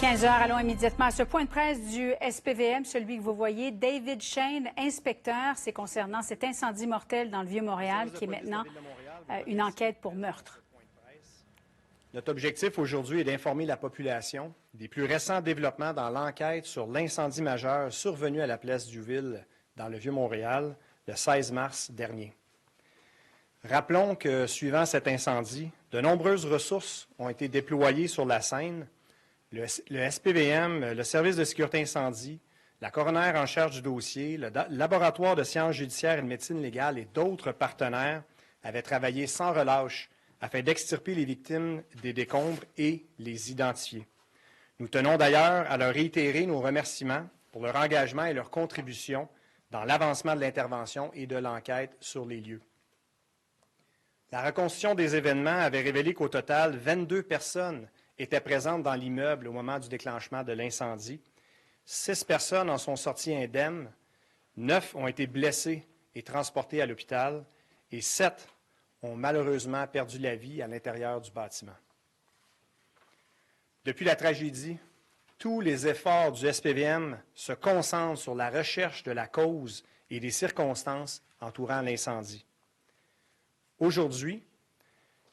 15 heures, allons immédiatement à ce point de presse du SPVM, celui que vous voyez. David Shane, inspecteur, c'est concernant cet incendie mortel dans le Vieux-Montréal qui est maintenant une enquête pour meurtre. Notre objectif aujourd'hui est d'informer la population des plus récents développements dans l'enquête sur l'incendie majeur survenu à la place Duville dans le Vieux-Montréal le 16 mars dernier. Rappelons que, suivant cet incendie, de nombreuses ressources ont été déployées sur la scène. Le SPVM, le Service de sécurité incendie, la coroner en charge du dossier, le laboratoire de sciences judiciaires et de médecine légale et d'autres partenaires avaient travaillé sans relâche afin d'extirper les victimes des décombres et les identifier. Nous tenons d'ailleurs à leur réitérer nos remerciements pour leur engagement et leur contribution dans l'avancement de l'intervention et de l'enquête sur les lieux. La reconstitution des événements avait révélé qu'au total, 22 personnes étaient présentes dans l'immeuble au moment du déclenchement de l'incendie. 6 personnes en sont sorties indemnes, 9 ont été blessées et transportées à l'hôpital et 7 ont malheureusement perdu la vie à l'intérieur du bâtiment. Depuis la tragédie, tous les efforts du SPVM se concentrent sur la recherche de la cause et des circonstances entourant l'incendie. Aujourd'hui,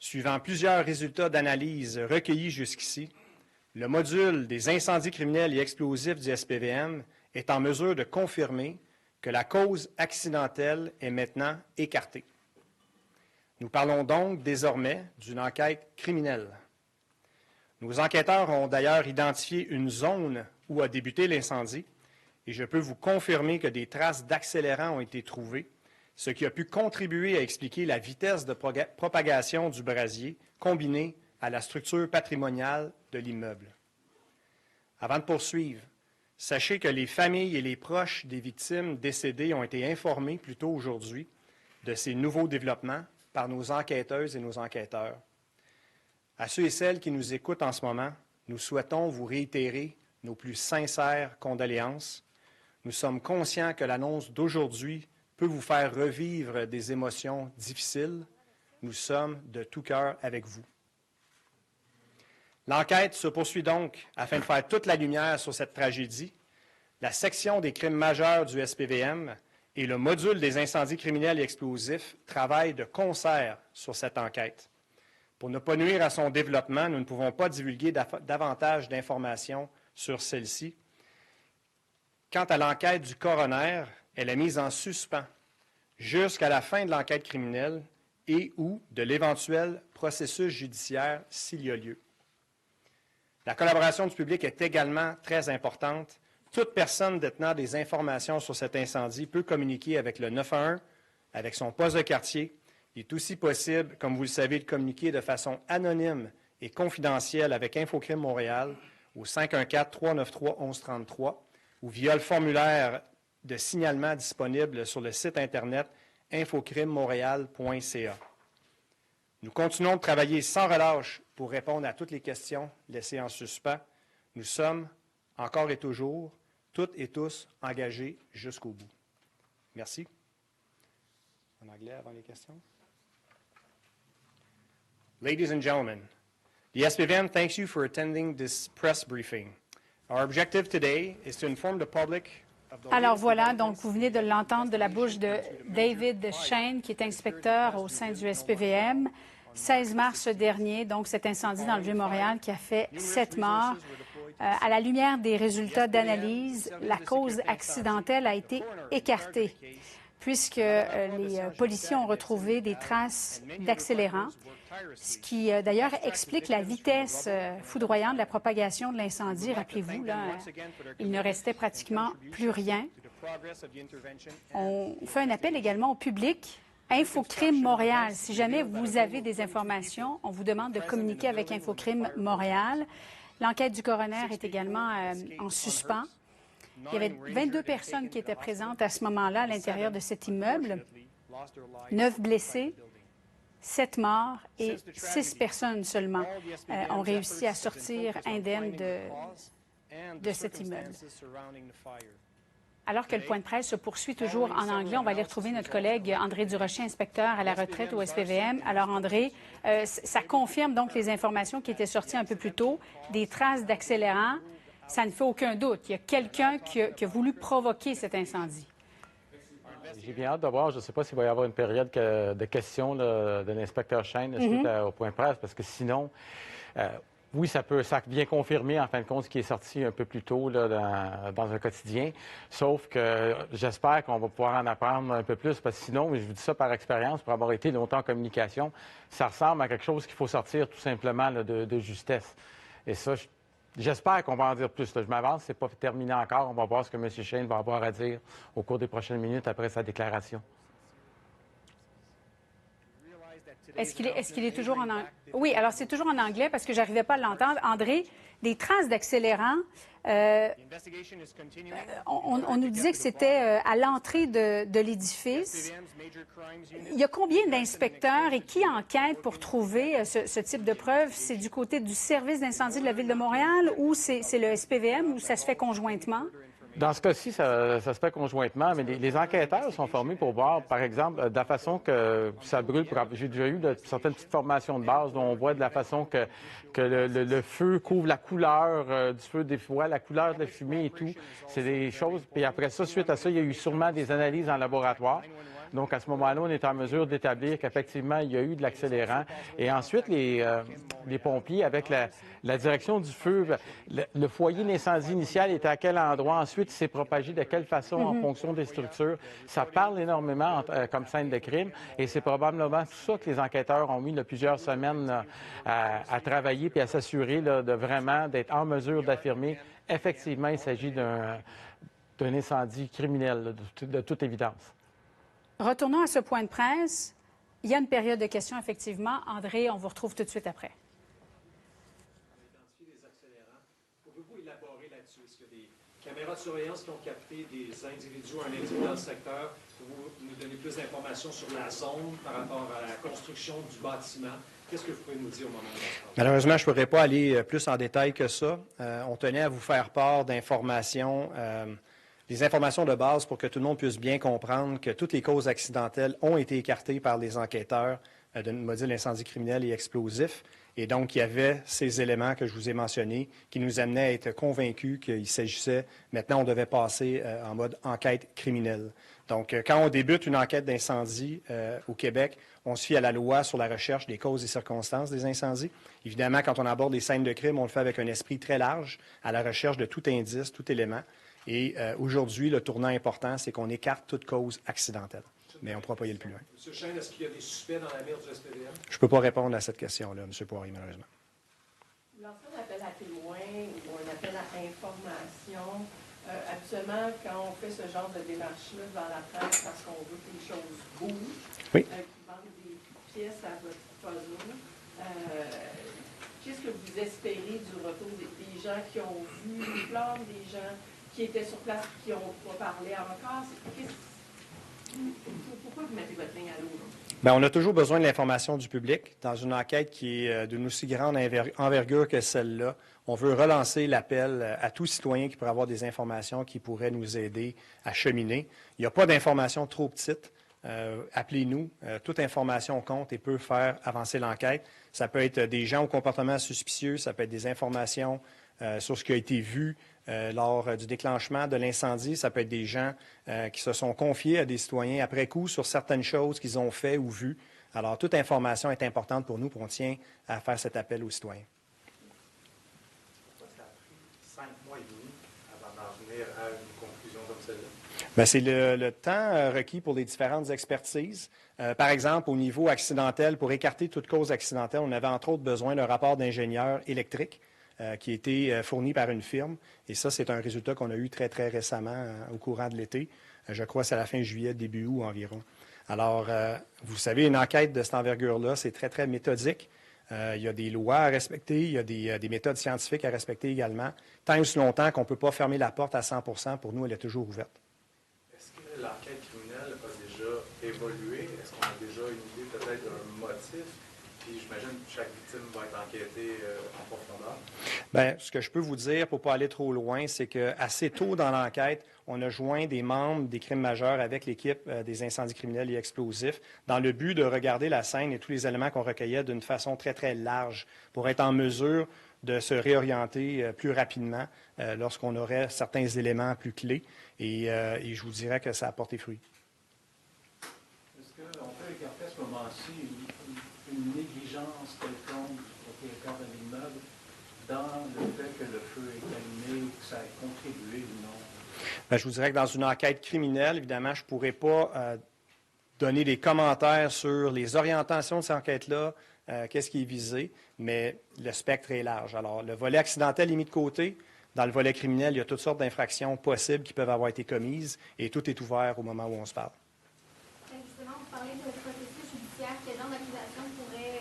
suivant plusieurs résultats d'analyse recueillis jusqu'ici, le module des incendies criminels et explosifs du SPVM est en mesure de confirmer que la cause accidentelle est maintenant écartée. Nous parlons donc désormais d'une enquête criminelle. Nos enquêteurs ont d'ailleurs identifié une zone où a débuté l'incendie et je peux vous confirmer que des traces d'accélérants ont été trouvées, ce qui a pu contribuer à expliquer la vitesse de propagation du brasier combinée à la structure patrimoniale de l'immeuble. Avant de poursuivre, sachez que les familles et les proches des victimes décédées ont été informés plus tôt aujourd'hui de ces nouveaux développements par nos enquêteuses et nos enquêteurs. À ceux et celles qui nous écoutent en ce moment, nous souhaitons vous réitérer nos plus sincères condoléances. Nous sommes conscients que l'annonce d'aujourd'hui peut vous faire revivre des émotions difficiles. Nous sommes de tout cœur avec vous. L'enquête se poursuit donc afin de faire toute la lumière sur cette tragédie. La section des crimes majeurs du SPVM et le module des incendies criminels et explosifs travaillent de concert sur cette enquête. Pour ne pas nuire à son développement, nous ne pouvons pas divulguer davantage d'informations sur celle-ci. Quant à l'enquête du coroner, elle est mise en suspens jusqu'à la fin de l'enquête criminelle et ou de l'éventuel processus judiciaire s'il y a lieu. La collaboration du public est également très importante. Toute personne détenant des informations sur cet incendie peut communiquer avec le 911, avec son poste de quartier. Il est aussi possible, comme vous le savez, de communiquer de façon anonyme et confidentielle avec Infocrime Montréal au 514-393-1133 ou via le formulaire de signalement disponible sur le site Internet infocrimemontréal.ca. Nous continuons de travailler sans relâche pour répondre à toutes les questions laissées en suspens. Nous sommes, encore et toujours, toutes et tous engagés jusqu'au bout. Merci. En anglais avant les questions. Ladies and gentlemen, the SPVM thanks you for attending this press briefing. Our objective today is to inform the public. Alors voilà, donc vous venez de l'entendre de la bouche de David Shane, qui est inspecteur au sein du SPVM. 16 mars dernier, donc cet incendie dans le Vieux-Montréal qui a fait 7 morts. À la lumière des résultats d'analyse, la cause accidentelle a été écartée, puisque les policiers ont retrouvé des traces d'accélérants, ce qui d'ailleurs explique la vitesse foudroyante de la propagation de l'incendie. Rappelez-vous, là, il ne restait pratiquement plus rien. On fait un appel également au public. Infocrime Montréal, si jamais vous avez des informations, on vous demande de communiquer avec Infocrime Montréal. L'enquête du coroner est également en suspens. Il y avait 22 personnes qui étaient présentes à ce moment-là à l'intérieur de cet immeuble, 9 blessés, 7 morts et 6 personnes seulement ont réussi à sortir indemnes de cet immeuble. Alors que le point de presse se poursuit toujours en anglais, on va aller retrouver notre collègue André Durocher, inspecteur à la retraite au SPVM. Alors André, ça confirme donc les informations qui étaient sorties un peu plus tôt, des traces d'accélérants Ça ne fait aucun doute. Il y a quelqu'un qui a voulu provoquer cet incendie. J'ai bien hâte de voir. Je ne sais pas s'il va y avoir une période de questions là, de l'inspecteur Shane suite au point de presse, parce que sinon, oui, ça vient confirmer en fin de compte ce qui est sorti un peu plus tôt là, dans un quotidien. Sauf que j'espère qu'on va pouvoir en apprendre un peu plus, parce que sinon, je vous dis ça par expérience, pour avoir été longtemps en communication, ça ressemble à quelque chose qu'il faut sortir tout simplement là, de justesse. Et ça, j'espère qu'on va en dire plus. Là. Je m'avance, c'est pas terminé encore. On va voir ce que M. Shane va avoir à dire au cours des prochaines minutes après sa déclaration. Est-ce qu'il est toujours en anglais? Oui, alors c'est toujours en anglais parce que je n'arrivais pas à l'entendre. André, des traces d'accélérant. On nous disait que c'était à l'entrée de l'édifice. Il y a combien d'inspecteurs et qui enquêtent pour trouver ce type de preuves? C'est du côté du service d'incendie de la Ville de Montréal ou c'est le SPVM ou ça se fait conjointement? Dans ce cas-ci, ça se fait conjointement, mais les enquêteurs sont formés pour voir, par exemple, de la façon que ça brûle. J'ai déjà eu certaines petites formations de base dont on voit de la façon que le feu couvre la couleur du feu, des fois, la couleur de la fumée et tout. C'est des choses. Puis après ça, suite à ça, il y a eu sûrement des analyses en laboratoire. Donc, à ce moment-là, on est en mesure d'établir qu'effectivement, il y a eu de l'accélérant. Et ensuite, les pompiers, avec la direction du feu, le foyer d'incendie initial était à quel endroit? Ensuite, il s'est propagé de quelle façon en fonction des structures? Ça parle énormément comme scène de crime. Et c'est probablement tout ça que les enquêteurs ont mis plusieurs semaines à travailler puis à s'assurer de vraiment d'être en mesure d'affirmer effectivement, il s'agit d'un incendie criminel, de toute évidence. Retournons à ce point de presse. Il y a une période de questions, effectivement. André, on vous retrouve tout de suite après. Identifier les accélérants. Pouvez-vous élaborer là-dessus? Est-ce qu'il y a des caméras de surveillance qui ont capté des individus ou un individu dans le secteur? Pouvez-vous nous donner plus d'informations sur la zone par rapport à la construction du bâtiment? Qu'est-ce que vous pouvez nous dire au moment de ça? Malheureusement, je ne pourrais pas aller plus en détail que ça. On tenait à vous faire part d'informations, des informations de base pour que tout le monde puisse bien comprendre que toutes les causes accidentelles ont été écartées par les enquêteurs de module incendie criminel et explosif. Et donc, il y avait ces éléments que je vous ai mentionnés qui nous amenaient à être convaincus qu'il s'agissait, maintenant, on devait passer en mode enquête criminelle. Donc, quand on débute une enquête d'incendie au Québec, on se fie à la loi sur la recherche des causes et circonstances des incendies. Évidemment, quand on aborde des scènes de crime, on le fait avec un esprit très large, à la recherche de tout indice, tout élément. Et aujourd'hui, le tournant important, c'est qu'on écarte toute cause accidentelle. Mais on ne pourra pas y aller plus loin. M. Shane, est-ce qu'il y a des suspects dans la mire du SPVM? Je ne peux pas répondre à cette question-là, M. Poirier, malheureusement. Lancer un appel à témoins ou un appel à information, habituellement, quand on fait ce genre de démarche-là dans la presse, parce qu'on veut que les choses bougent, oui. Qui manquent des pièces à votre puzzle, qu'est-ce que vous espérez du retour des gens qui ont vu les flammes, des gens qui étaient sur place et qui n'ont pas parlé encore? Pourquoi vous mettez votre ligne à l'eau? Bien, on a toujours besoin de l'information du public. Dans une enquête qui est d'une aussi grande envergure que celle-là, on veut relancer l'appel à tout citoyen qui pourrait avoir des informations qui pourraient nous aider à cheminer. Il n'y a pas d'informations trop petites. Appelez-nous. Toute information compte et peut faire avancer l'enquête. Ça peut être des gens au comportement suspicieux, ça peut être des informations sur ce qui a été vu lors du déclenchement de l'incendie. Ça peut être des gens qui se sont confiés à des citoyens après coup sur certaines choses qu'ils ont fait ou vues. Alors, toute information est importante pour nous, puis on tient à faire cet appel aux citoyens. Ça a pris 5 mois et demi avant d'en venir à une conclusion comme celle-là? Bien, c'est le temps requis pour les différentes expertises. Par exemple, au niveau accidentel, pour écarter toute cause accidentelle, on avait entre autres besoin d'un rapport d'ingénieur électrique qui a été fourni par une firme. Et ça, c'est un résultat qu'on a eu très, très récemment au courant de l'été. Je crois que c'est à la fin juillet, début août environ. Alors, vous savez, une enquête de cette envergure-là, c'est très, très méthodique. Il y a des lois à respecter, il y a des méthodes scientifiques à respecter également. Tant et aussi longtemps qu'on ne peut pas fermer la porte à 100 %, pour nous, elle est toujours ouverte. Est-ce que l'enquête criminelle a déjà évolué? Est-ce qu'on a déjà une idée peut-être d'un motif? Puis j'imagine que chaque victime va être enquêtée en profondeur. Bien, ce que je peux vous dire, pour ne pas aller trop loin, c'est qu'assez tôt dans l'enquête, on a joint des membres des crimes majeurs avec l'équipe des incendies criminels et explosifs dans le but de regarder la scène et tous les éléments qu'on recueillait d'une façon très, très large pour être en mesure de se réorienter plus rapidement lorsqu'on aurait certains éléments plus clés. Et je vous dirais que ça a porté fruit. Est-ce qu'on peut écarter à ce moment-ci une négligence quelconque du propriétaire de l'immeuble dans le fait que le feu est allumé ou que ça ait contribué ou non? Bien, je vous dirais que dans une enquête criminelle, évidemment, je ne pourrais pas donner des commentaires sur les orientations de ces enquêtes-là, qu'est-ce qui est visé, mais le spectre est large. Alors, le volet accidentel est mis de côté. Dans le volet criminel, il y a toutes sortes d'infractions possibles qui peuvent avoir été commises et tout est ouvert au moment où on se parle. Justement, vous parlez de processus judiciaire. Quel genre d'accusation pourrait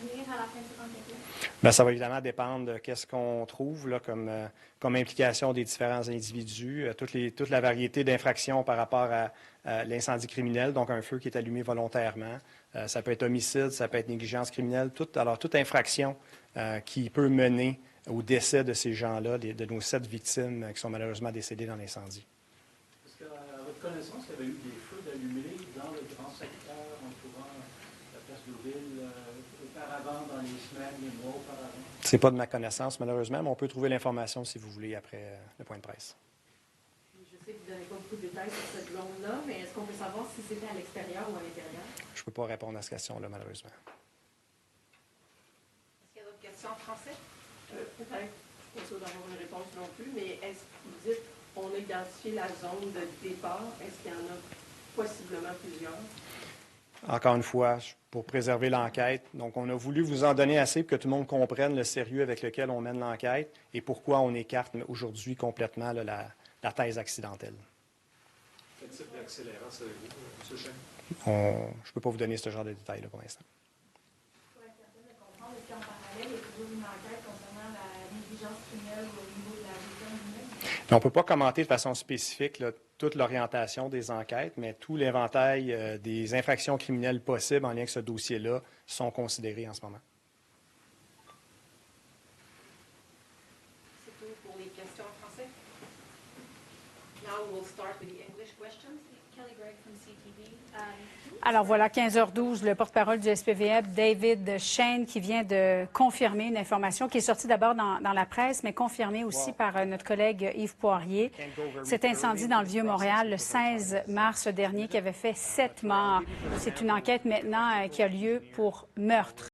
venir à la fin de cette enquête-là? Bien, ça va évidemment dépendre de qu'est-ce qu'on trouve là, comme implication des différents individus, toute la variété d'infractions par rapport à l'incendie criminel, donc un feu qui est allumé volontairement. Ça peut être homicide, ça peut être négligence criminelle, toute infraction qui peut mener au décès de ces gens-là, de nos 7 victimes qui sont malheureusement décédées dans l'incendie. Est-ce qu'à votre connaissance, il y avait eu des feux d'allumés dans le grand secteur entourant la place d'Auville auparavant, dans les semaines, les mois auparavant? Ce n'est pas de ma connaissance, malheureusement, mais on peut trouver l'information si vous voulez après le point de presse. Je sais que vous ne donnez pas beaucoup de détails sur cette zone-là, mais est-ce qu'on peut savoir si c'était à l'extérieur ou à l'intérieur? Je ne peux pas répondre à cette question-là, malheureusement. Est-ce qu'il y a d'autres questions en français? Peut-être, je ne suis pas sûre d'avoir une réponse non plus, mais est-ce que vous dites qu'on a identifié la zone de départ? Est-ce qu'il y en a possiblement plusieurs? Encore une fois, pour préserver l'enquête. Donc, on a voulu vous en donner assez pour que tout le monde comprenne le sérieux avec lequel on mène l'enquête et pourquoi on écarte aujourd'hui complètement là, la thèse accidentelle. Quel type d'accélérant savez-vous, M. Chêne? Je ne peux pas vous donner ce genre de détails là, pour l'instant. Pour être certaine de comprendre, est-ce qu'en parallèle, il y a toujours une enquête concernant la négligence criminelle au niveau de la gestion du immeuble? On ne peut pas commenter de façon spécifique là, toute l'orientation des enquêtes, mais tout l'éventail des infractions criminelles possibles en lien avec ce dossier-là sont considérés en ce moment. C'est tout pour les questions en français. Now we'll start with the English questions. Kelly Gregg from CTV. Alors voilà, 15h12, le porte-parole du SPVM, David Shane, qui vient de confirmer une information qui est sortie d'abord dans la presse, mais confirmée aussi par notre collègue Yves Poirier. Cet incendie dans le Vieux-Montréal le 16 mars dernier qui avait fait 7 morts. C'est une enquête maintenant qui a lieu pour meurtre.